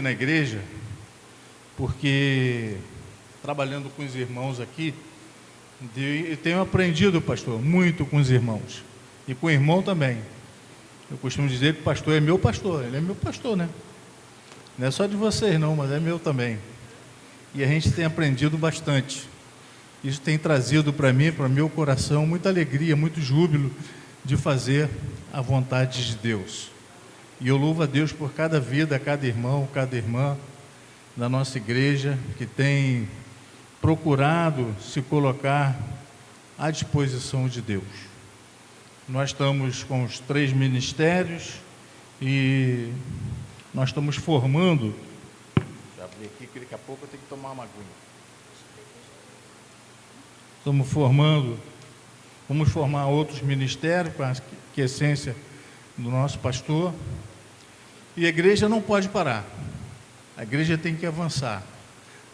na igreja, porque trabalhando com os irmãos aqui, eu tenho aprendido, pastor, muito com os irmãos e com o irmão também. Eu costumo dizer que o pastor é meu pastor, ele é meu pastor, né? Não é só de vocês não, mas é meu também. E a gente tem aprendido bastante. Isso tem trazido para mim, para meu coração, muita alegria, muito júbilo de fazer a vontade de Deus. E eu louvo a Deus por cada vida, cada irmão, cada irmã da nossa igreja que tem procurado se colocar à disposição de Deus. Nós estamos com os 3 ministérios e nós estamos formando. Deixa eu abrir aqui, que daqui a pouco eu tenho que tomar uma aguinha. Vamos formar outros ministérios, que é a essência do nosso pastor. E a igreja não pode parar, a igreja tem que avançar,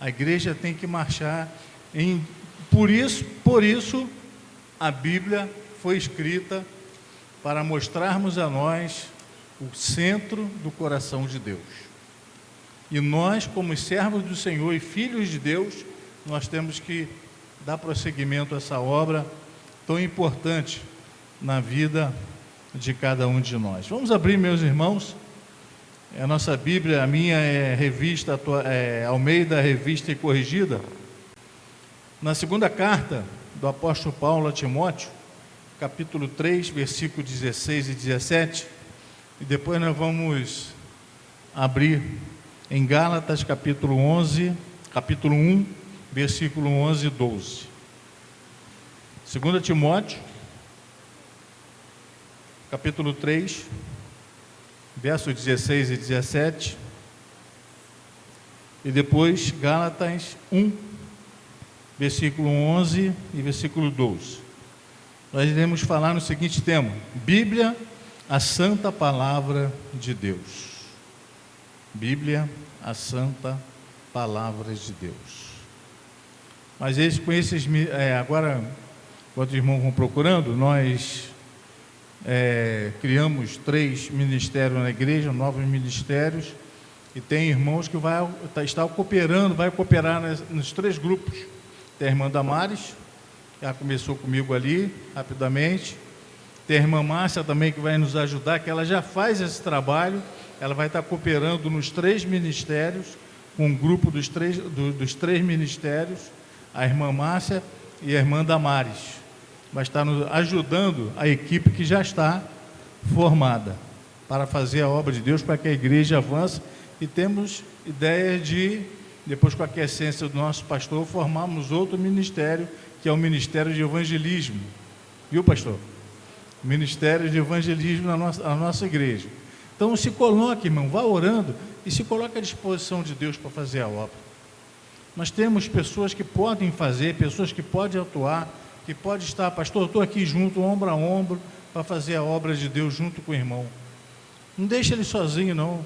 a igreja tem que marchar. Por isso a Bíblia foi escrita para mostrarmos a nós o centro do coração de Deus. E nós, como servos do Senhor e filhos de Deus, nós temos que dar prosseguimento a essa obra tão importante na vida de cada um de nós. Vamos abrir, meus irmãos, a nossa Bíblia, a minha é revista, Almeida, revista e corrigida, na segunda carta do apóstolo Paulo a Timóteo, capítulo 3, versículo 16 e 17, e depois nós vamos abrir em Gálatas, capítulo 1, versículo 11 e 12. 2 Timóteo, capítulo 3, versos 16 e 17, e depois Gálatas 1, versículo 11 e versículo 12. Nós iremos falar no seguinte tema: Bíblia, a santa palavra de Deus. Bíblia, a santa palavra de Deus. Mas agora, enquanto os irmãos vão procurando, nós criamos 3 ministérios na igreja, novos ministérios, e tem irmãos que vai cooperar nos 3 grupos. Tem a irmã Damares, que ela começou comigo ali, rapidamente. Tem a irmã Márcia também, que vai nos ajudar, que ela já faz esse trabalho, ela vai estar cooperando nos 3 ministérios, com um grupo dos 3 ministérios, a irmã Márcia e a irmã Damares. Vai estar nos ajudando a equipe que já está formada para fazer a obra de Deus, para que a igreja avance. E temos ideia de, depois com a aquiescência do nosso pastor, formarmos outro ministério, que é o Ministério de Evangelismo. Viu, pastor? O Ministério de Evangelismo na nossa igreja. Então se coloque, irmão, vá orando e se coloque à disposição de Deus para fazer a obra. Nós temos pessoas que podem fazer, pessoas que podem atuar, que pode estar, pastor, eu estou aqui junto, ombro a ombro, para fazer a obra de Deus junto com o irmão. Não deixa ele sozinho, não.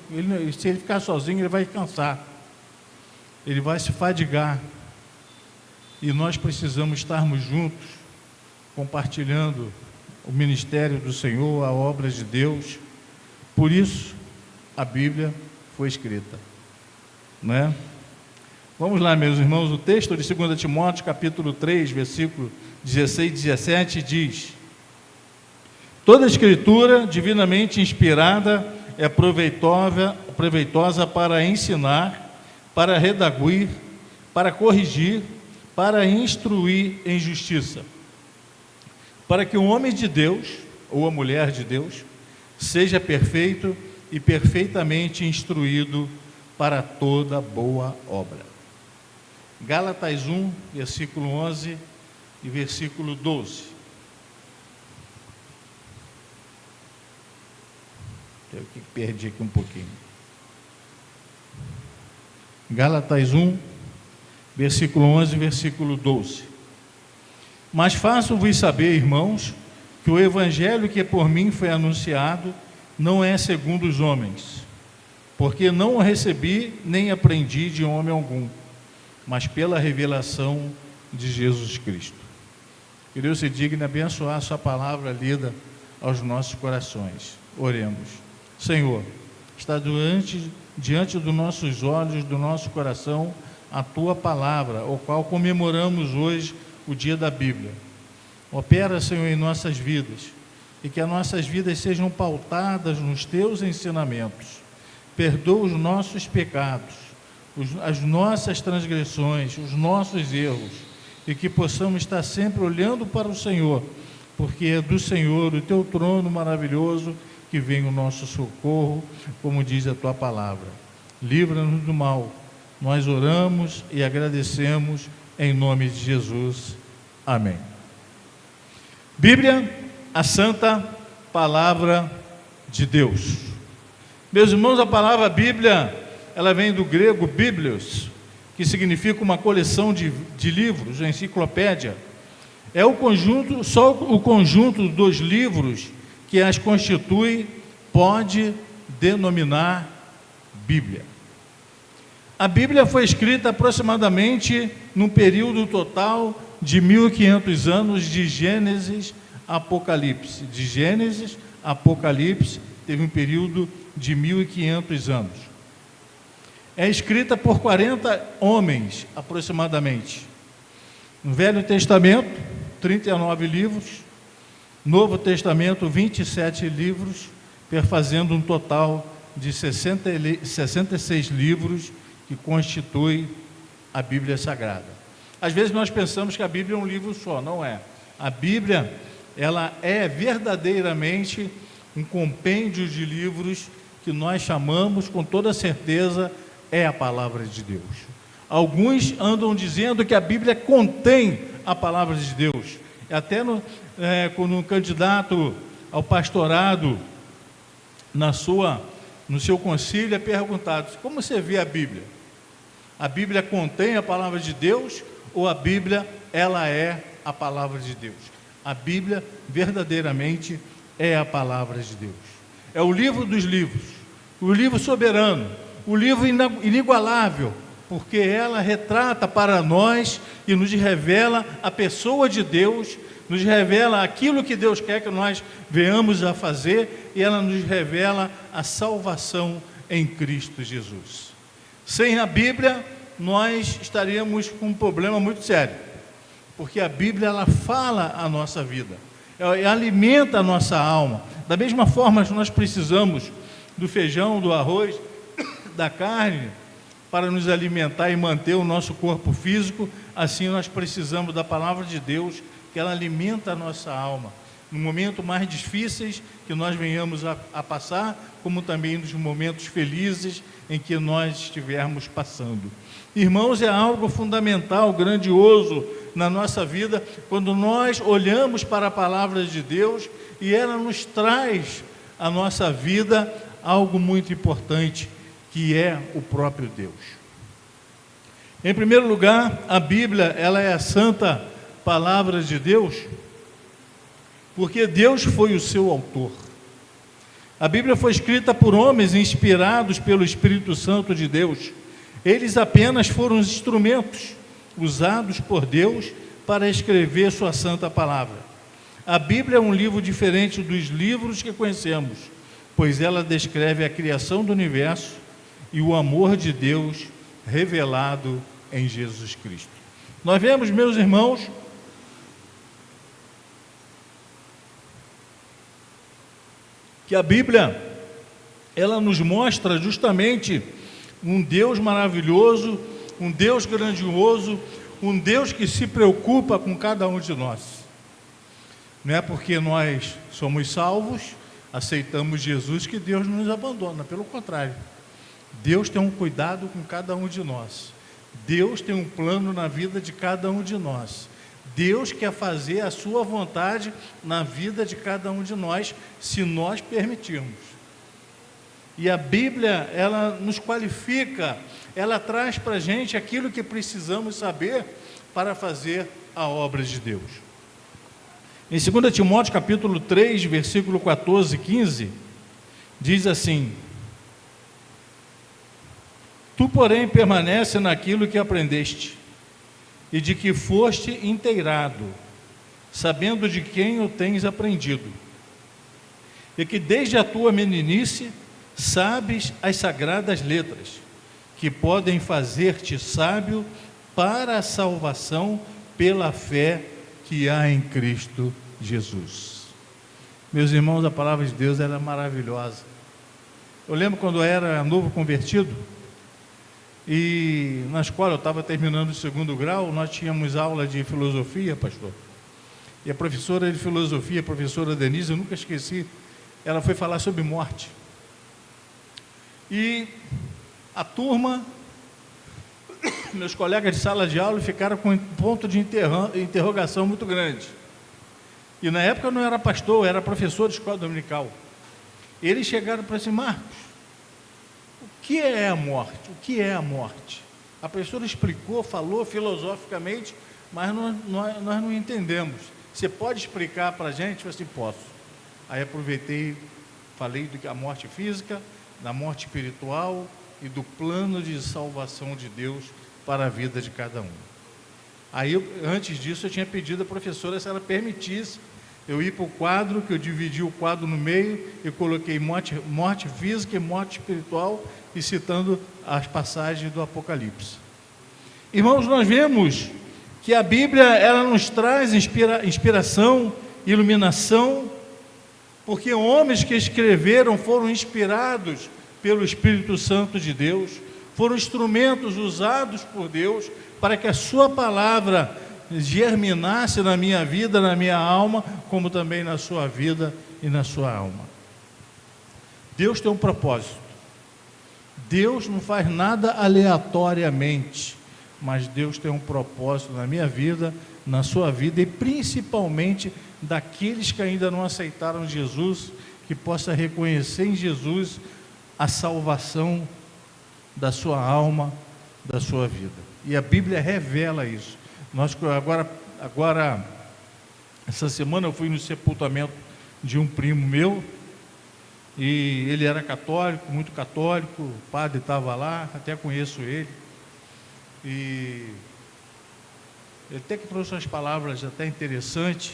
Se ele ficar sozinho, ele vai cansar, ele vai se fadigar. E nós precisamos estarmos juntos, compartilhando o ministério do Senhor, a obra de Deus. Por isso, a Bíblia foi escrita, não é? Vamos lá, meus irmãos, o texto de 2 Timóteo, capítulo 3, versículo 16 e 17 diz: Toda a escritura divinamente inspirada é proveitosa para ensinar, para redarguir, para corrigir, para instruir em justiça, para que o homem de Deus, ou a mulher de Deus, seja perfeito e perfeitamente instruído para toda boa obra. Gálatas 1, versículo 11 e versículo 12. Eu que perdi aqui um pouquinho. Gálatas 1, versículo 11 e versículo 12. Mas faço-vos saber, irmãos, que o evangelho que por mim foi anunciado não é segundo os homens, porque não o recebi nem aprendi de homem algum, mas pela revelação de Jesus Cristo. Que Deus se digne abençoar a sua palavra lida aos nossos corações. Oremos. Senhor, está diante diante dos nossos olhos, do nosso coração, a Tua palavra, o qual comemoramos hoje o dia da Bíblia. Opera, Senhor, em nossas vidas, e que as nossas vidas sejam pautadas nos Teus ensinamentos. Perdoa os nossos pecados, as nossas transgressões, os nossos erros, e que possamos estar sempre olhando para o Senhor, porque é do Senhor, o Teu trono maravilhoso, que vem o nosso socorro, como diz a Tua palavra. Livra-nos do mal. Nós oramos e agradecemos em nome de Jesus. Amém. Bíblia, a santa palavra de Deus. Meus irmãos, a palavra Bíblia, ela vem do grego biblios, que significa uma coleção de livros, uma enciclopédia. É o conjunto, só o conjunto dos livros que as constitui pode denominar Bíblia. A Bíblia foi escrita aproximadamente num período total de 1500 anos, de Gênesis a Apocalipse. De Gênesis a Apocalipse teve um período de 1500 anos. É escrita por 40 homens, aproximadamente. No Velho Testamento, 39 livros. Novo Testamento, 27 livros, perfazendo um total de 66 livros que constitui a Bíblia Sagrada. Às vezes nós pensamos que a Bíblia é um livro só, não é. A Bíblia, ela é verdadeiramente um compêndio de livros que nós chamamos, com toda certeza, é a palavra de Deus. Alguns andam dizendo que a Bíblia contém a palavra de Deus. Até quando um candidato ao pastorado, no seu concílio, é perguntado: como você vê a Bíblia? A Bíblia contém a palavra de Deus ou a Bíblia, ela é a palavra de Deus? A Bíblia verdadeiramente é a palavra de Deus. É o livro dos livros, o livro soberano, o livro inigualável, porque ela retrata para nós e nos revela a pessoa de Deus, nos revela aquilo que Deus quer que nós venhamos a fazer, e ela nos revela a salvação em Cristo Jesus. Sem a Bíblia, nós estaríamos com um problema muito sério, porque a Bíblia, ela fala a nossa vida, ela alimenta a nossa alma. Da mesma forma que nós precisamos do feijão, do arroz, da carne, para nos alimentar e manter o nosso corpo físico, assim nós precisamos da palavra de Deus, que ela alimenta a nossa alma, no momento mais difíceis que nós venhamos a passar, como também nos momentos felizes em que nós estivermos passando. Irmãos, é algo fundamental, grandioso na nossa vida, quando nós olhamos para a palavra de Deus e ela nos traz à nossa vida algo muito importante, que é o próprio Deus. Em primeiro lugar, a Bíblia, ela é a santa palavra de Deus, porque Deus foi o seu autor. A Bíblia foi escrita por homens inspirados pelo Espírito Santo de Deus. Eles apenas foram os instrumentos usados por Deus para escrever sua santa palavra. A Bíblia é um livro diferente dos livros que conhecemos, pois ela descreve a criação do universo e o amor de Deus revelado em Jesus Cristo. Nós vemos, meus irmãos, que a Bíblia, ela nos mostra justamente um Deus maravilhoso, um Deus grandioso, um Deus que se preocupa com cada um de nós. Não é porque nós somos salvos, aceitamos Jesus, que Deus nos abandona, pelo contrário. Deus tem um cuidado com cada um de nós. Deus tem um plano na vida de cada um de nós. Deus quer fazer a sua vontade na vida de cada um de nós, se nós permitirmos. E a Bíblia, ela nos qualifica, ela traz para a gente aquilo que precisamos saber para fazer a obra de Deus. Em 2 Timóteo capítulo 3, versículo 14 e 15, diz assim: Tu, porém, permanece naquilo que aprendeste, e de que foste inteirado, sabendo de quem o tens aprendido, e que desde a tua meninice Sabes as sagradas letras, que podem fazer-te sábio para a salvação pela fé que há em Cristo Jesus. Meus irmãos, a palavra de Deus era maravilhosa. Eu lembro quando eu era novo convertido, e na escola eu estava terminando o 2º grau, nós tínhamos aula de filosofia, pastor. E a professora de filosofia, a professora Denise, eu nunca esqueci, ela foi falar sobre morte. E a turma, meus colegas de sala de aula, ficaram com um ponto de interrogação muito grande. E na época eu não era pastor, eu era professor de escola dominical. E eles chegaram para assim: Marcos, o que é a morte? O que é a morte? A professora explicou, falou filosoficamente, mas nós não entendemos. Você pode explicar para a gente? Eu falei assim: posso. Aí aproveitei, falei da morte física, da morte espiritual e do plano de salvação de Deus para a vida de cada um. Aí, antes disso, eu tinha pedido à professora se ela permitisse eu ir para o quadro, que eu dividi o quadro no meio e coloquei morte física e morte espiritual, e citando as passagens do Apocalipse. Irmãos, nós vemos que a Bíblia, ela nos traz inspiração, iluminação, porque homens que escreveram foram inspirados pelo Espírito Santo de Deus, foram instrumentos usados por Deus para que a sua palavra germinasse na minha vida, na minha alma, como também na sua vida e na sua alma. Deus tem um propósito. Deus não faz nada aleatoriamente, mas Deus tem um propósito na minha vida, na sua vida, e principalmente daqueles que ainda não aceitaram Jesus, que possa reconhecer em Jesus a salvação da sua alma, da sua vida. E a Bíblia revela isso. Nós agora essa semana eu fui no sepultamento de um primo meu, e ele era católico, muito católico, o padre estava lá, até conheço ele, e ele até que trouxe umas palavras até interessantes,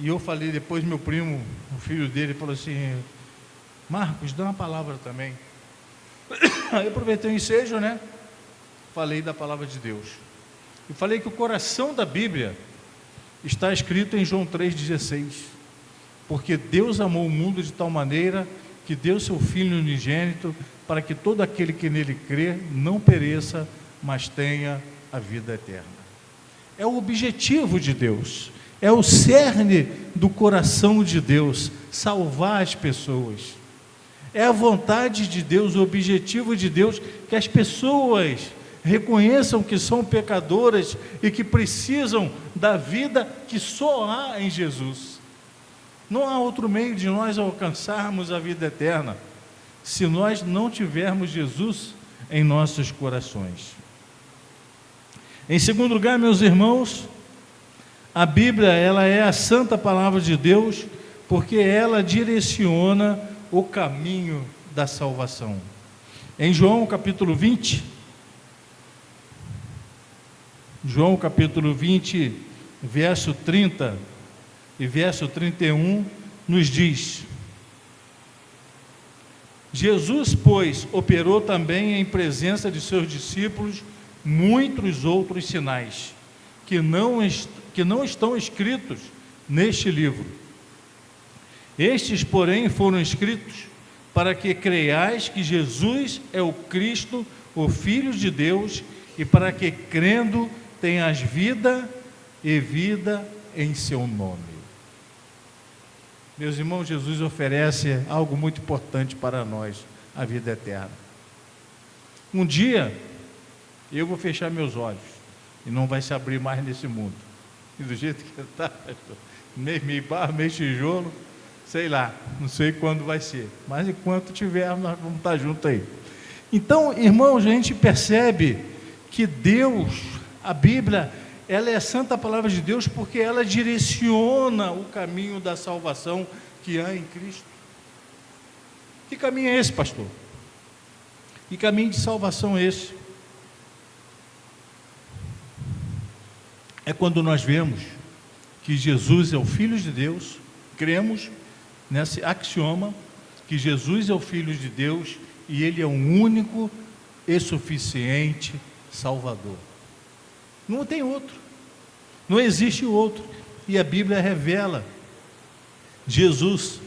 e eu falei depois, meu primo, o filho dele, falou assim: Marcos, dá uma palavra também. Aí eu aproveitei o ensejo, né? Falei da palavra de Deus. E falei que o coração da Bíblia está escrito em João 3,16. Porque Deus amou o mundo de tal maneira que deu seu Filho unigênito, para que todo aquele que nele crê não pereça, mas tenha a vida eterna. É o objetivo de Deus, é o cerne do coração de Deus, salvar as pessoas. É a vontade de Deus, o objetivo de Deus, que as pessoas reconheçam que são pecadoras e que precisam da vida que só há em Jesus. Não há outro meio de nós alcançarmos a vida eterna, se nós não tivermos Jesus em nossos corações. Em segundo lugar, meus irmãos, a Bíblia, ela é a santa palavra de Deus, porque ela direciona o caminho da salvação. Em João capítulo 20, verso 30 e verso 31, nos diz: Jesus, pois, operou também em presença de seus discípulos muitos outros sinais, que não estão escritos neste livro. Estes, porém, foram escritos para que creiais que Jesus é o Cristo, o Filho de Deus, e para que, crendo, tenhas vida e vida em seu nome. Meus irmãos, Jesus oferece algo muito importante para nós, a vida eterna. Um dia, eu vou fechar meus olhos, e não vai se abrir mais nesse mundo. E do jeito que está, meio barro, meio tijolo, sei lá, não sei quando vai ser, mas enquanto tiver, nós vamos estar juntos aí. Então, irmãos, a gente percebe que Deus, a Bíblia, ela é a santa palavra de Deus, porque ela direciona o caminho da salvação que há em Cristo. Que caminho é esse, pastor? Que caminho de salvação é esse? É quando nós vemos que Jesus é o Filho de Deus, cremos nesse axioma, que Jesus é o Filho de Deus e Ele é o único e suficiente Salvador. Não tem outro, não existe outro. E a Bíblia revela Jesus,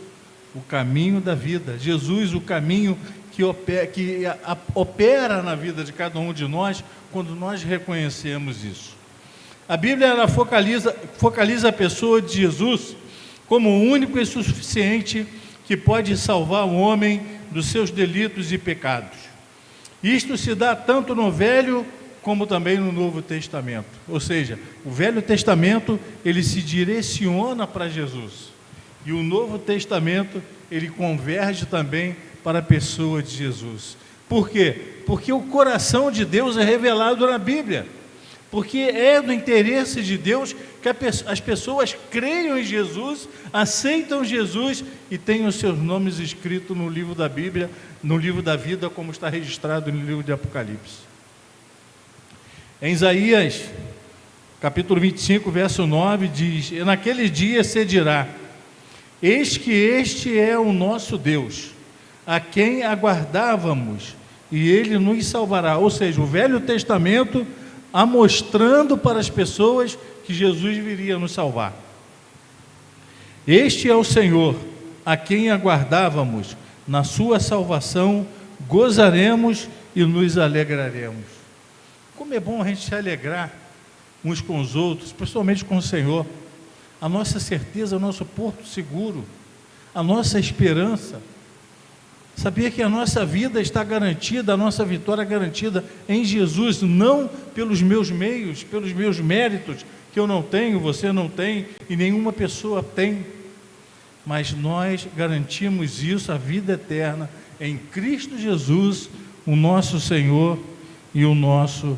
o caminho da vida, Jesus, o caminho que opera na vida de cada um de nós, quando nós reconhecemos isso. A Bíblia ela focaliza a pessoa de Jesus como o único e suficiente que pode salvar o homem dos seus delitos e pecados. Isto se dá tanto no Velho como também no Novo Testamento. Ou seja, o Velho Testamento ele se direciona para Jesus e o Novo Testamento ele converge também para a pessoa de Jesus. Por quê? Porque o coração de Deus é revelado na Bíblia. Porque é do interesse de Deus que as pessoas creiam em Jesus, aceitam Jesus e tenham os seus nomes escritos no livro da Bíblia, no livro da vida, como está registrado no livro de Apocalipse. Em Isaías, capítulo 25, verso 9, diz: "E naquele dia se dirá: eis que este é o nosso Deus, a quem aguardávamos, e Ele nos salvará." Ou seja, o Velho Testamento mostrando para as pessoas que Jesus viria nos salvar. Este é o Senhor, a quem aguardávamos, na sua salvação gozaremos e nos alegraremos. Como é bom a gente se alegrar uns com os outros, principalmente com o Senhor. A nossa certeza, o nosso porto seguro, a nossa esperança. Saber que a nossa vida está garantida, a nossa vitória garantida em Jesus, não pelos meus meios, pelos meus méritos, que eu não tenho, você não tem e nenhuma pessoa tem, mas nós garantimos isso, a vida eterna, em Cristo Jesus, o nosso Senhor e o nosso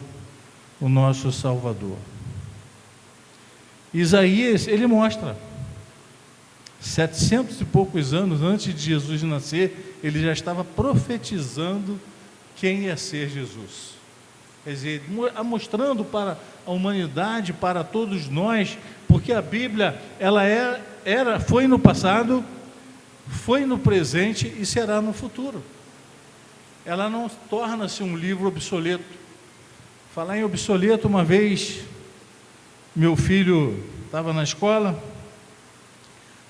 Salvador. Isaías, ele mostra, 700 e poucos anos antes de Jesus nascer, ele já estava profetizando quem ia ser Jesus. Quer dizer, mostrando para a humanidade, para todos nós, porque a Bíblia, ela foi no passado, foi no presente e será no futuro. Ela não torna-se um livro obsoleto. Falar em obsoleto, uma vez, meu filho estava na escola,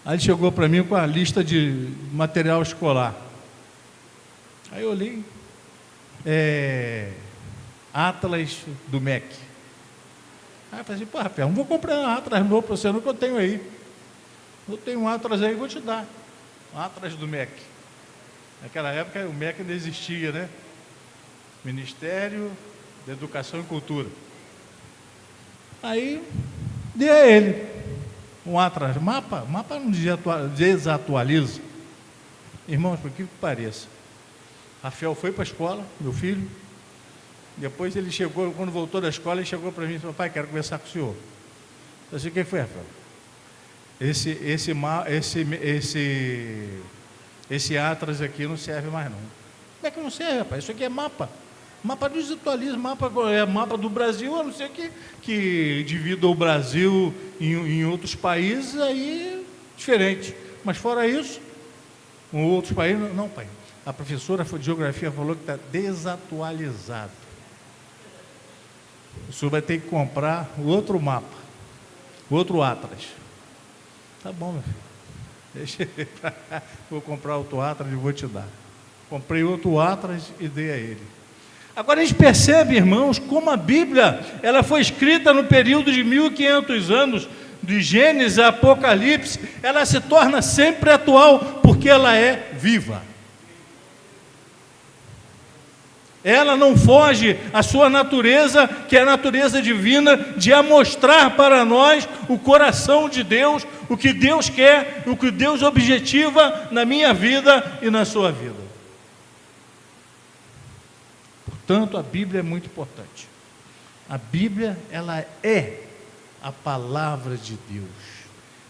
aí ele chegou para mim com a lista de material escolar. Aí eu olhei, Atlas do MEC. Aí eu falei assim: pô, Rafael, não vou comprar um Atlas novo para você, não, que eu tenho aí. Eu tenho um Atlas aí, vou te dar. Um Atlas do MEC. Naquela época o MEC ainda existia, né? Ministério da Educação e Cultura. Aí dei a ele um Atlas. Mapa não desatualiza. Irmãos, por que pareça, Rafael foi para a escola, meu filho. Depois ele chegou, quando voltou da escola, ele chegou para mim e falou: pai, quero conversar com o senhor. Eu disse: o que foi, Rafael? Esse Atlas aqui não serve mais não. Como é que não serve, rapaz? Isso aqui é mapa. Mapa desatualiza, mapa do Brasil, a não ser que divida o Brasil em outros países, aí diferente. Mas fora isso, em outros países, não, pai. A professora de geografia falou que está desatualizado. O senhor vai ter que comprar outro mapa, outro Atlas. Tá bom, meu filho. Deixa ele pra cá. Vou comprar outro Atlas e vou te dar. Comprei outro Atlas e dei a ele. Agora a gente percebe, irmãos, como a Bíblia ela foi escrita no período de 1500 anos, de Gênesis a Apocalipse, ela se torna sempre atual, porque ela é viva. Ela não foge à sua natureza, que é a natureza divina, de mostrar para nós o coração de Deus, o que Deus quer, o que Deus objetiva na minha vida e na sua vida. Portanto, a Bíblia é muito importante. A Bíblia, ela é a palavra de Deus.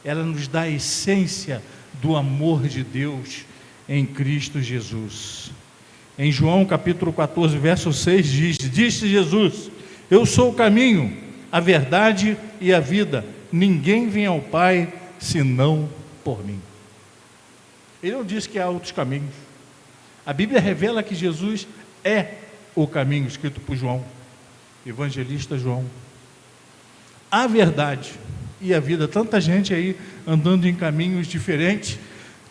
Ela nos dá a essência do amor de Deus em Cristo Jesus. Em João capítulo 14, verso 6 diz: disse Jesus: eu sou o caminho, a verdade e a vida. Ninguém vem ao Pai senão por mim. Ele não disse que há outros caminhos. A Bíblia revela que Jesus é o caminho, escrito por João, evangelista João, a verdade e a vida. Tanta gente aí andando em caminhos diferentes,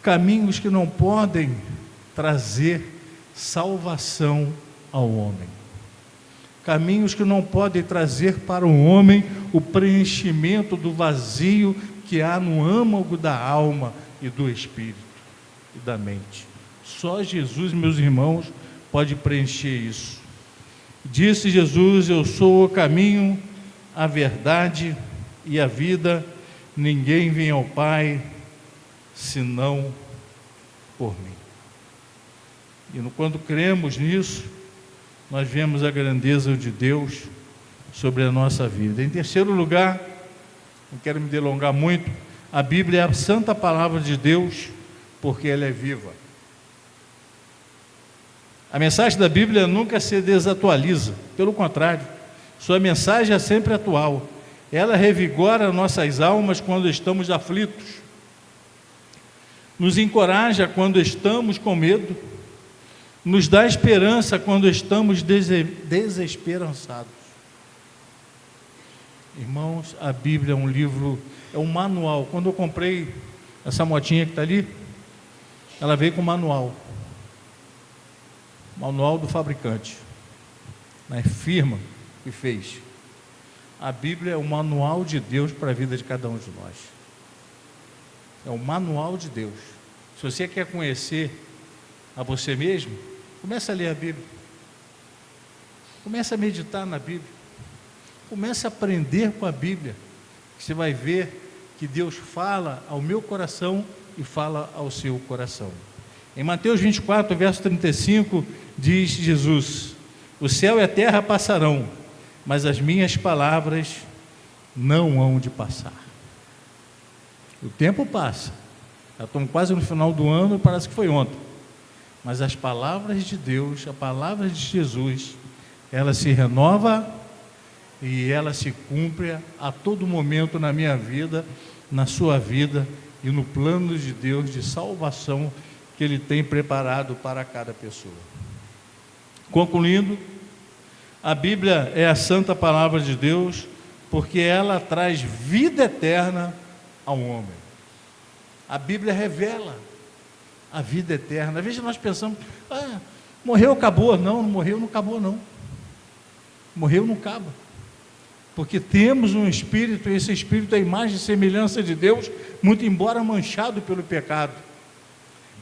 caminhos que não podem trazer salvação ao homem, caminhos que não podem trazer para o homem o preenchimento do vazio que há no âmago da alma e do espírito e da mente. Só Jesus, meus irmãos, pode preencher isso. Disse Jesus: eu sou o caminho, a verdade e a vida, ninguém vem ao Pai senão por mim. E quando cremos nisso, nós vemos a grandeza de Deus sobre a nossa vida. Em terceiro lugar, não quero me delongar muito, a Bíblia é a santa palavra de Deus, porque ela é viva. A mensagem da Bíblia nunca se desatualiza, pelo contrário, sua mensagem é sempre atual. Ela revigora nossas almas quando estamos aflitos, nos encoraja quando estamos com medo, nos dá esperança quando estamos desesperançados. Irmãos, a Bíblia é um livro, é um manual. Quando eu comprei essa motinha que está ali, ela veio com manual do fabricante, na firma que fez. A Bíblia é o manual de Deus para a vida de cada um de nós. É o manual de Deus. Se você quer conhecer a você mesmo, comece a ler a Bíblia, comece a meditar na Bíblia, comece a aprender com a Bíblia, que você vai ver que Deus fala ao meu coração e fala ao seu coração. Em Mateus 24, verso 35, diz Jesus: o céu e a terra passarão, mas as minhas palavras não hão de passar. O tempo passa, já estamos quase no final do ano, parece que foi ontem, mas as palavras de Deus, a palavra de Jesus, ela se renova e ela se cumpre a todo momento na minha vida, na sua vida e no plano de Deus de salvação que Ele tem preparado para cada pessoa. Concluindo, a Bíblia é a santa palavra de Deus, porque ela traz vida eterna ao homem. A Bíblia revela a vida eterna. Às vezes nós pensamos, morreu, acabou. Não, não morreu, não acabou não. Morreu, não acaba. Porque temos um Espírito, e esse Espírito é a imagem e semelhança de Deus, muito embora manchado pelo pecado.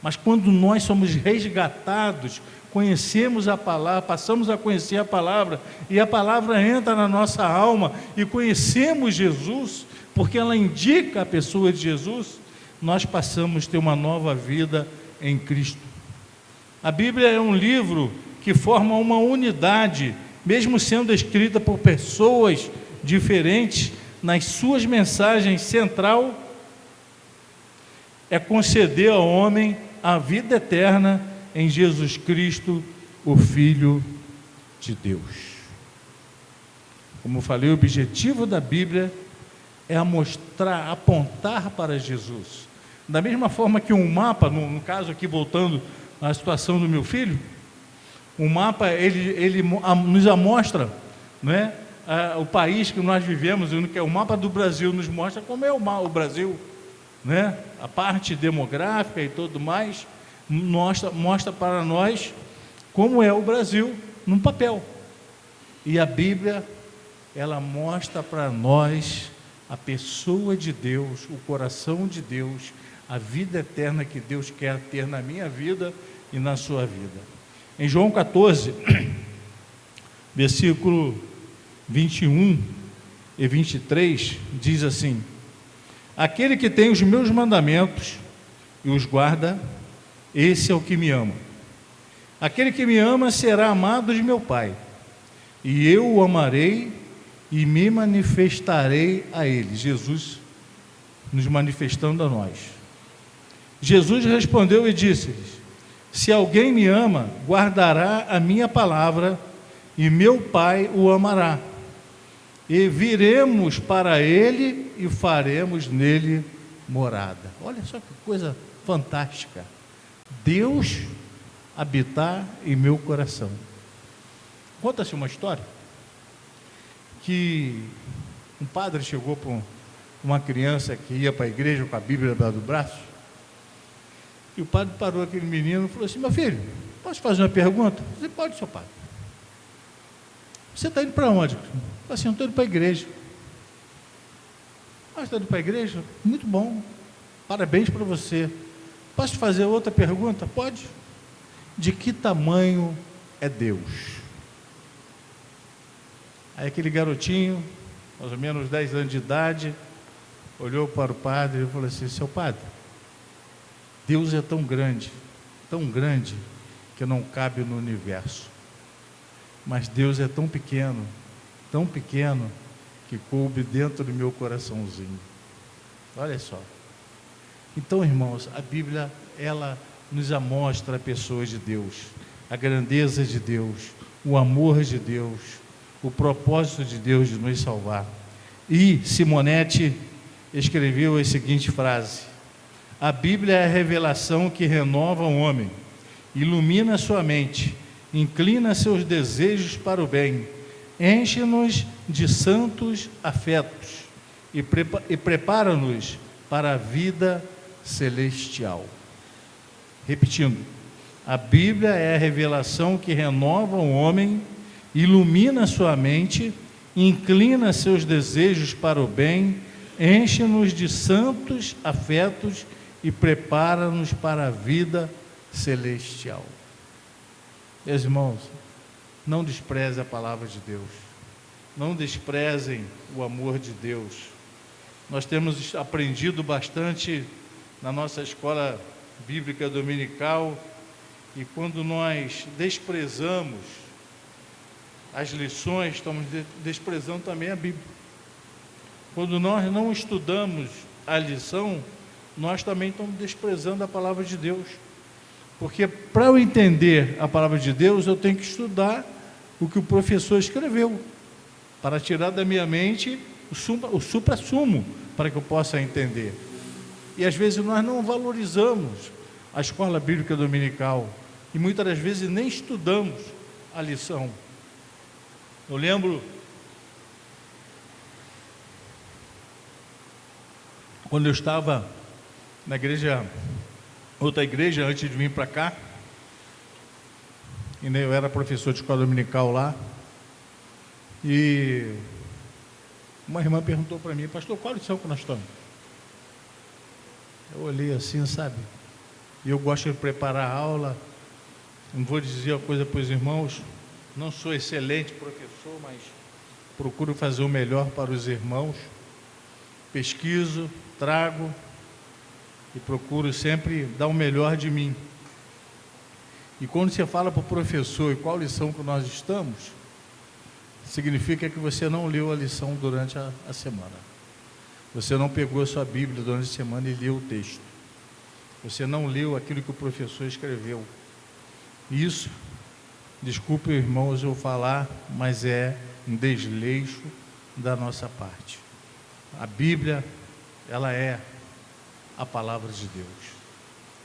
Mas quando nós somos resgatados, conhecemos a palavra, passamos a conhecer a palavra, e a palavra entra na nossa alma, e conhecemos Jesus, porque ela indica a pessoa de Jesus, nós passamos a ter uma nova vida em Cristo. A Bíblia é um livro que forma uma unidade, mesmo sendo escrita por pessoas diferentes, nas suas mensagens central é conceder ao homem a vida eterna em Jesus Cristo, o Filho de Deus. Como eu falei, o objetivo da Bíblia é apontar para Jesus. Da mesma forma que um mapa, no caso aqui voltando à situação do meu filho, o mapa ele nos mostra, né, o país que nós vivemos, o mapa do Brasil nos mostra como é o Brasil, né, a parte demográfica e tudo mais, mostra para nós como é o Brasil num papel. E a Bíblia, ela mostra para nós a pessoa de Deus, o coração de Deus, a vida eterna que Deus quer ter na minha vida e na sua vida. Em João 14, versículo 21 e 23, diz assim: aquele que tem os meus mandamentos e os guarda, esse é o que me ama. Aquele que me ama será amado de meu Pai, e eu o amarei e me manifestarei a ele. Jesus nos manifestando a nós. Jesus respondeu e disse-lhes: se alguém me ama, guardará a minha palavra, e meu Pai o amará, e viremos para ele e faremos nele morada. Olha só que coisa fantástica. Deus habitar em meu coração. Conta-se uma história que um padre chegou para uma criança que ia para a igreja com a Bíblia debaixo do braço, e o padre parou aquele menino e falou assim: meu filho, posso fazer uma pergunta? Você pode, seu padre. Você está indo para onde? Eu falei assim: eu estou indo para a igreja. Ah, está indo para a igreja? Muito bom, parabéns para você. Posso te fazer outra pergunta? Pode. De que tamanho é Deus? Aí aquele garotinho, mais ou menos 10 anos de idade, olhou para o padre e falou assim: seu padre, Deus é tão grande que não cabe no universo, mas Deus é tão pequeno que coube dentro do meu coraçãozinho. Olha só. Então, irmãos, a Bíblia, ela nos amostra pessoas de Deus, a grandeza de Deus, o amor de Deus, o propósito de Deus de nos salvar. E Simonete escreveu a seguinte frase: a Bíblia é a revelação que renova o homem, ilumina sua mente, inclina seus desejos para o bem, enche-nos de santos afetos e prepara-nos para a vida celestial. Repetindo, a Bíblia é a revelação que renova o homem, ilumina sua mente, inclina seus desejos para o bem, enche-nos de santos afetos e prepara-nos para a vida celestial. Meus irmãos, não despreze a palavra de Deus, não desprezem o amor de Deus. Nós temos aprendido bastante na nossa escola bíblica dominical, e quando nós desprezamos as lições, estamos desprezando também a Bíblia. Quando nós não estudamos a lição, nós também estamos desprezando a palavra de Deus, porque para eu entender a palavra de Deus, eu tenho que estudar o que o professor escreveu, para tirar da minha mente o supra-sumo, para que eu possa entender. E às vezes nós não valorizamos a escola bíblica dominical, e muitas das vezes nem estudamos a lição. Eu lembro quando eu estava na igreja, outra igreja, antes de vir para cá, e eu era professor de escola dominical lá, e uma irmã perguntou para mim: pastor, qual lição que nós estamos? Eu olhei assim, sabe, e eu gosto de preparar a aula, não vou dizer uma coisa para os irmãos, não sou excelente professor, mas procuro fazer o melhor para os irmãos, pesquiso, trago e procuro sempre dar o melhor de mim. E quando você fala para o professor e qual lição que nós estamos, significa que você não leu a lição durante a semana. Você não pegou a sua Bíblia durante a semana e leu o texto. Você não leu aquilo que o professor escreveu. Isso, desculpe, irmãos, eu falar, mas é um desleixo da nossa parte. A Bíblia, ela é a palavra de Deus,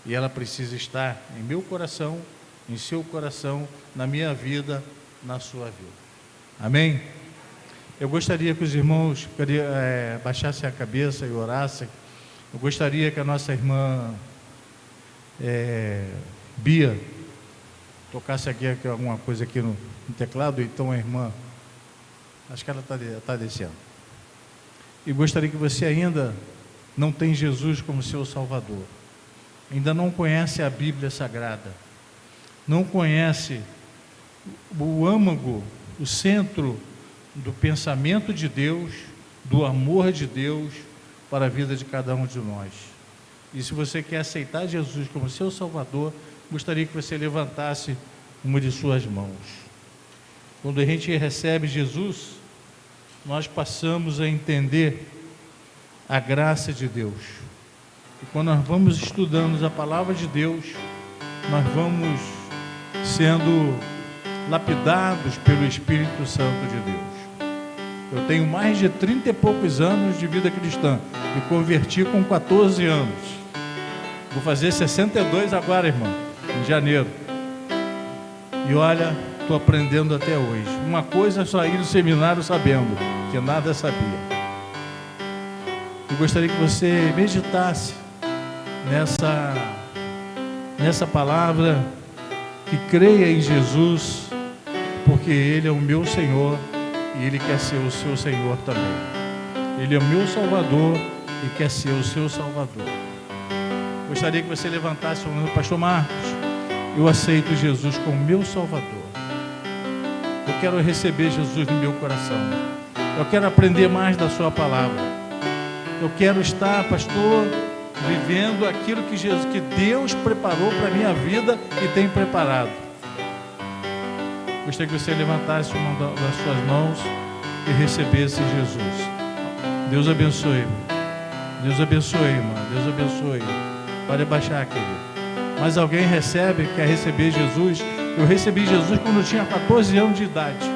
e ela precisa estar em meu coração, em seu coração, na minha vida, na sua vida. Amém? Eu gostaria que os irmãos baixassem a cabeça e orassem. Eu gostaria que a nossa irmã Bia tocasse aqui alguma coisa aqui no teclado. Então a irmã, acho que ela está descendo. E gostaria que você ainda não tem Jesus como seu Salvador, ainda não conhece a Bíblia Sagrada, não conhece o âmago, o centro do pensamento de Deus, do amor de Deus para a vida de cada um de nós. E se você quer aceitar Jesus como seu Salvador, gostaria que você levantasse uma de suas mãos. Quando a gente recebe Jesus, nós passamos a entender a graça de Deus. E quando nós vamos estudando a palavra de Deus, nós vamos sendo lapidados pelo Espírito Santo de Deus. Eu tenho mais de 30 e poucos anos de vida cristã, me converti com 14 anos, vou fazer 62 agora, irmão, em janeiro. E olha, estou aprendendo até hoje. Uma coisa é só ir no seminário sabendo, que nada sabia. Eu gostaria que você meditasse nessa palavra, que creia em Jesus, porque Ele é o meu Senhor e Ele quer ser o seu Senhor também. Ele é o meu Salvador e quer ser o seu Salvador. Gostaria que você levantasse o nome, pastor Marcos, eu aceito Jesus como meu Salvador. Eu quero receber Jesus no meu coração. Eu quero aprender mais da sua palavra. Eu quero estar, pastor, vivendo aquilo que Deus preparou para a minha vida e tem preparado. Gostaria que você levantasse uma das suas mãos e recebesse Jesus. Deus abençoe. Deus abençoe, irmã. Deus abençoe. Pode abaixar, querido. Mas alguém quer receber Jesus? Eu recebi Jesus quando eu tinha 14 anos de idade.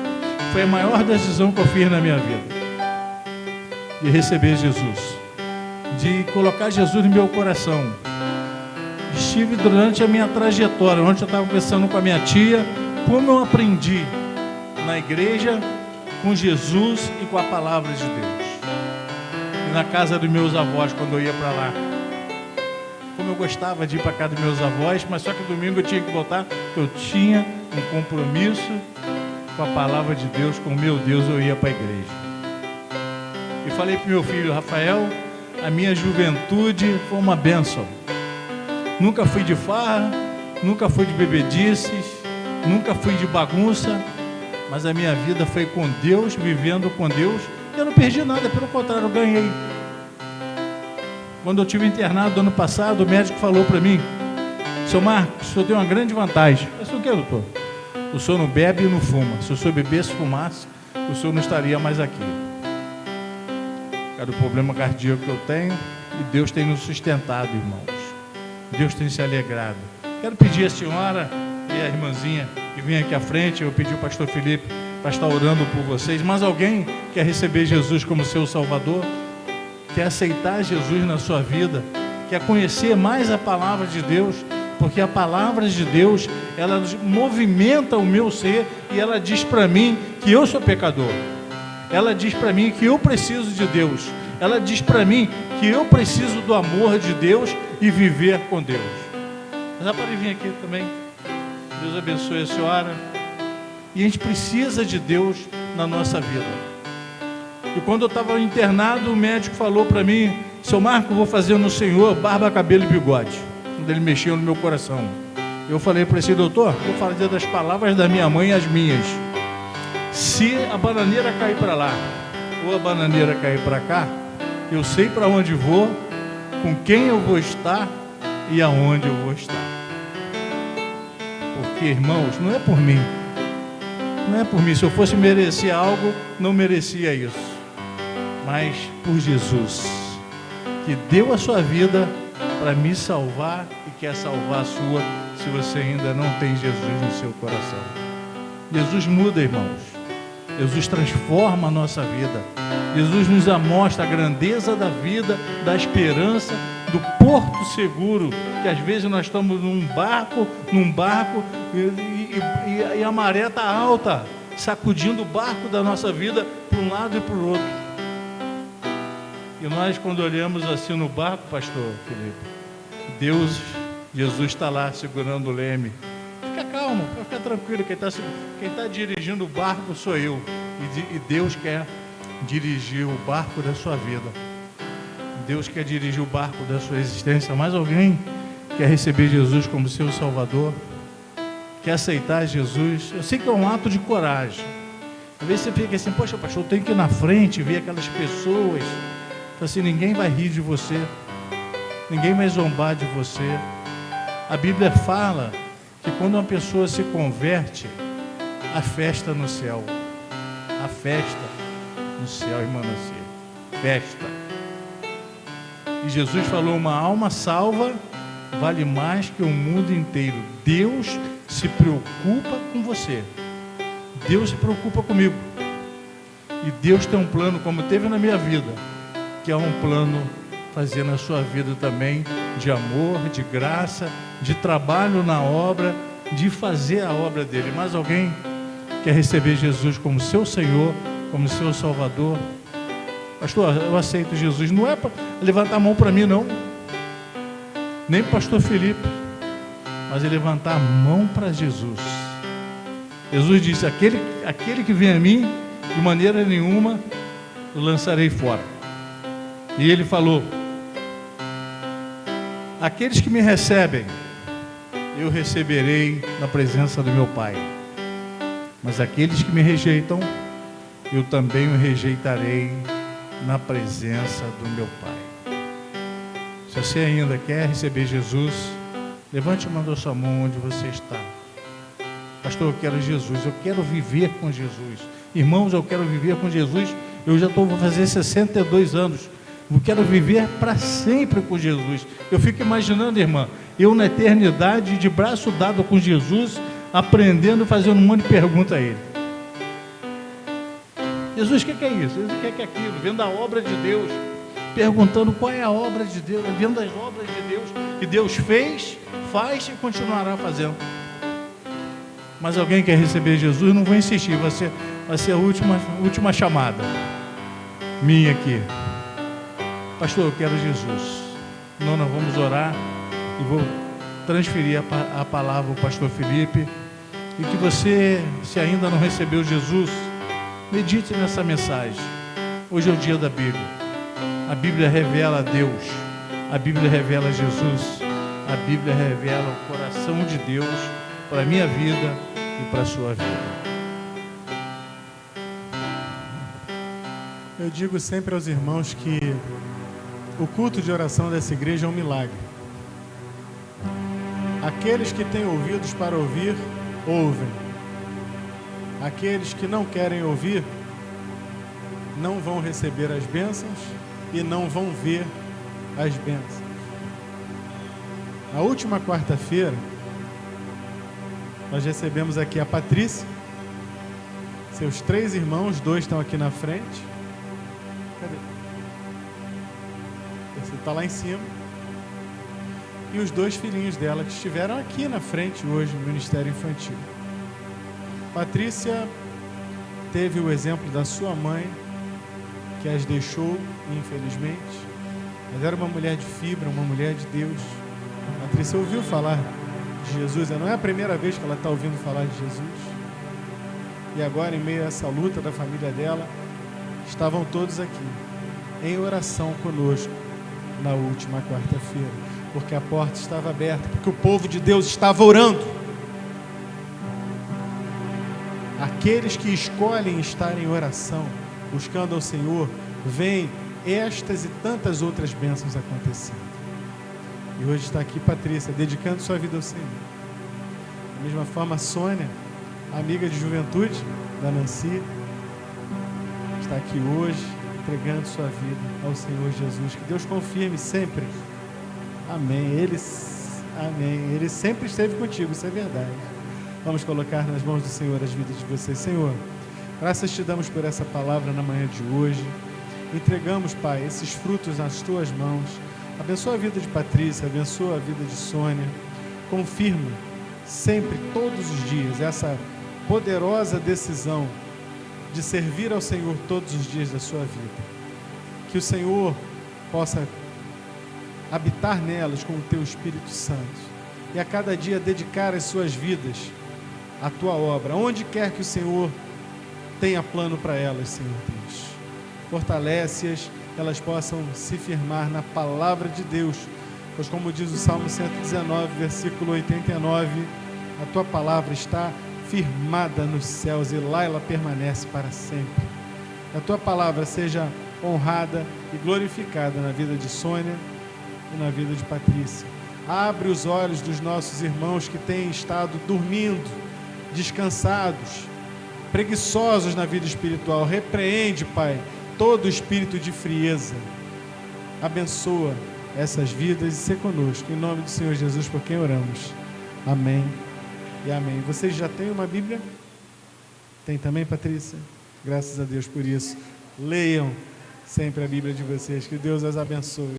Foi a maior decisão que eu fiz na minha vida. De receber Jesus. De colocar Jesus no meu coração. Estive durante a minha trajetória, onde eu estava conversando com a minha tia, como eu aprendi na igreja, com Jesus e com a palavra de Deus. E na casa dos meus avós, quando eu ia para lá. Como eu gostava de ir para casa dos meus avós, mas só que domingo eu tinha que voltar, porque eu tinha um compromisso com a palavra de Deus, com o meu Deus, eu ia para a igreja. E falei para o meu filho Rafael, a minha juventude foi uma bênção. Nunca fui de farra, nunca fui de bebedices, nunca fui de bagunça, mas a minha vida foi com Deus, vivendo com Deus. Eu não perdi nada, pelo contrário, eu ganhei. Quando eu estive internado ano passado, o médico falou para mim: seu Marcos, o senhor tem uma grande vantagem. Eu disse: o que, doutor? O senhor não bebe e não fuma. Se o senhor bebesse e fumasse, o senhor não estaria mais aqui. Era o problema cardíaco que eu tenho, e Deus tem nos sustentado, irmãos. Deus tem se alegrado. Quero pedir à senhora e à irmãzinha que vem aqui à frente, eu pedi ao pastor Felipe para estar orando por vocês. Mas alguém quer receber Jesus como seu Salvador? Quer aceitar Jesus na sua vida? Quer conhecer mais a palavra de Deus? Porque a palavra de Deus, ela movimenta o meu ser e ela diz para mim que eu sou pecador. Ela diz para mim que eu preciso de Deus. Ela diz para mim que eu preciso do amor de Deus e viver com Deus. Já pode vir aqui também. Deus abençoe a senhora. E a gente precisa de Deus na nossa vida. E quando eu estava internado, o médico falou para mim: seu Marco, eu vou fazer no senhor barba, cabelo e bigode. Quando ele mexeu no meu coração, eu falei para esse doutor: vou fazer das palavras da minha mãe as minhas. Se a bananeira cair para lá ou a bananeira cair para cá, eu sei para onde vou, com quem eu vou estar e aonde eu vou estar. Porque, irmãos, não é por mim. Não é por mim. Se eu fosse merecer algo, não merecia isso. Mas por Jesus, que deu a sua vida para me salvar e quer salvar a sua, se você ainda não tem Jesus no seu coração. Jesus muda, irmãos. Jesus transforma a nossa vida. Jesus nos mostra a grandeza da vida, da esperança, do porto seguro, que às vezes nós estamos num barco e a maré está alta, sacudindo o barco da nossa vida para um lado e para o outro. E nós, quando olhamos assim no barco, pastor Felipe, Jesus está lá segurando o leme. Fica calmo, fica tranquilo, quem está dirigindo o barco sou eu. E Deus quer dirigir o barco da sua vida. Deus quer dirigir o barco da sua existência. Mais alguém quer receber Jesus como seu Salvador? Quer aceitar Jesus? Eu sei que é um ato de coragem. Às vezes você fica assim: poxa, pastor, eu tenho que ir na frente, ver aquelas pessoas. Assim, ninguém vai rir de você, ninguém vai zombar de você. A Bíblia fala que quando uma pessoa se converte, há festa no céu. A festa no céu, irmã Nancy. Festa. E Jesus falou: uma alma salva vale mais que o mundo inteiro. Deus se preocupa com você. Deus se preocupa comigo. E Deus tem um plano, como teve na minha vida, que é um plano fazer na sua vida também, de amor, de graça, de trabalho na obra, de fazer a obra dele. Mais alguém quer receber Jesus como seu Senhor, como seu Salvador? Pastor, eu aceito Jesus. Não é para levantar a mão para mim, não. Nem para o pastor Felipe. Mas é levantar a mão para Jesus. Jesus disse: aquele que vem a mim, de maneira nenhuma o lançarei fora. E ele falou: aqueles que me recebem, eu receberei na presença do meu Pai. Mas aqueles que me rejeitam, eu também o rejeitarei na presença do meu Pai. Se você ainda quer receber Jesus, levante a mão da sua mão onde você está. Pastor, eu quero Jesus, eu quero viver com Jesus. Irmãos, eu quero viver com Jesus. Eu já vou fazer 62 anos. Eu quero viver para sempre com Jesus. Eu fico imaginando, irmã, eu na eternidade, de braço dado com Jesus, aprendendo, fazendo um monte de perguntas a Ele. Jesus, o que é isso? Jesus, o que é aquilo? Vendo a obra de Deus, perguntando qual é a obra de Deus, vendo as obras de Deus, que Deus fez, faz e continuará fazendo. Mas alguém quer receber Jesus, não vou insistir, vai ser a última chamada minha aqui. Pastor, eu quero Jesus. Não, nós vamos orar e vou transferir a palavra ao pastor Felipe. E que você, se ainda não recebeu Jesus, medite nessa mensagem. Hoje é o dia da Bíblia. A Bíblia revela a Deus. A Bíblia revela Jesus. A Bíblia revela o coração de Deus para a minha vida e para a sua vida. Eu digo sempre aos irmãos que o culto de oração dessa igreja é um milagre. Aqueles que têm ouvidos para ouvir, ouvem. Aqueles que não querem ouvir, não vão receber as bênçãos e não vão ver as bênçãos. Na última quarta-feira, nós recebemos aqui a Patrícia, seus 3 irmãos, 2 estão aqui na frente. Cadê? Você está lá em cima. E os 2 filhinhos dela que estiveram aqui na frente hoje no Ministério Infantil. Patrícia teve o exemplo da sua mãe, que as deixou, infelizmente. Mas era uma mulher de fibra, uma mulher de Deus. Patrícia ouviu falar de Jesus, não é a primeira vez que ela está ouvindo falar de Jesus. E agora, em meio a essa luta da família dela, estavam todos aqui, em oração conosco, na última quarta-feira, porque a porta estava aberta, porque o povo de Deus estava orando. Aqueles que escolhem estar em oração, buscando ao Senhor, veem estas e tantas outras bênçãos acontecendo. E hoje está aqui Patrícia, dedicando sua vida ao Senhor. Da mesma forma, Sônia, amiga de juventude da Nancy, está aqui hoje, entregando sua vida ao Senhor Jesus. Que Deus confirme sempre. Amém. Amém. Ele sempre esteve contigo, isso é verdade. Vamos colocar nas mãos do Senhor as vidas de vocês. Senhor, graças te damos por essa palavra na manhã de hoje. Entregamos, Pai, esses frutos nas tuas mãos. Abençoa a vida de Patrícia, abençoa a vida de Sônia. Confirma sempre, todos os dias, essa poderosa decisão de servir ao Senhor todos os dias da sua vida. Que o Senhor possa habitar nelas com o teu Espírito Santo e a cada dia dedicar as suas vidas à tua obra, onde quer que o Senhor tenha plano para elas, Senhor Deus. Fortalece-as, elas possam se firmar na palavra de Deus, pois como diz o Salmo 119, versículo 89, a tua palavra está firmada nos céus e lá ela permanece para sempre. Que a tua palavra seja honrada e glorificada na vida de Sônia e na vida de Patrícia. Abre os olhos dos nossos irmãos que têm estado dormindo, descansados, preguiçosos na vida espiritual. Repreende, Pai, todo espírito de frieza. Abençoa essas vidas e se conosco. Em nome do Senhor Jesus, por quem oramos. Amém e amém. Vocês já têm uma Bíblia? Tem também, Patrícia? Graças a Deus por isso. Leiam sempre a Bíblia de vocês. Que Deus as abençoe.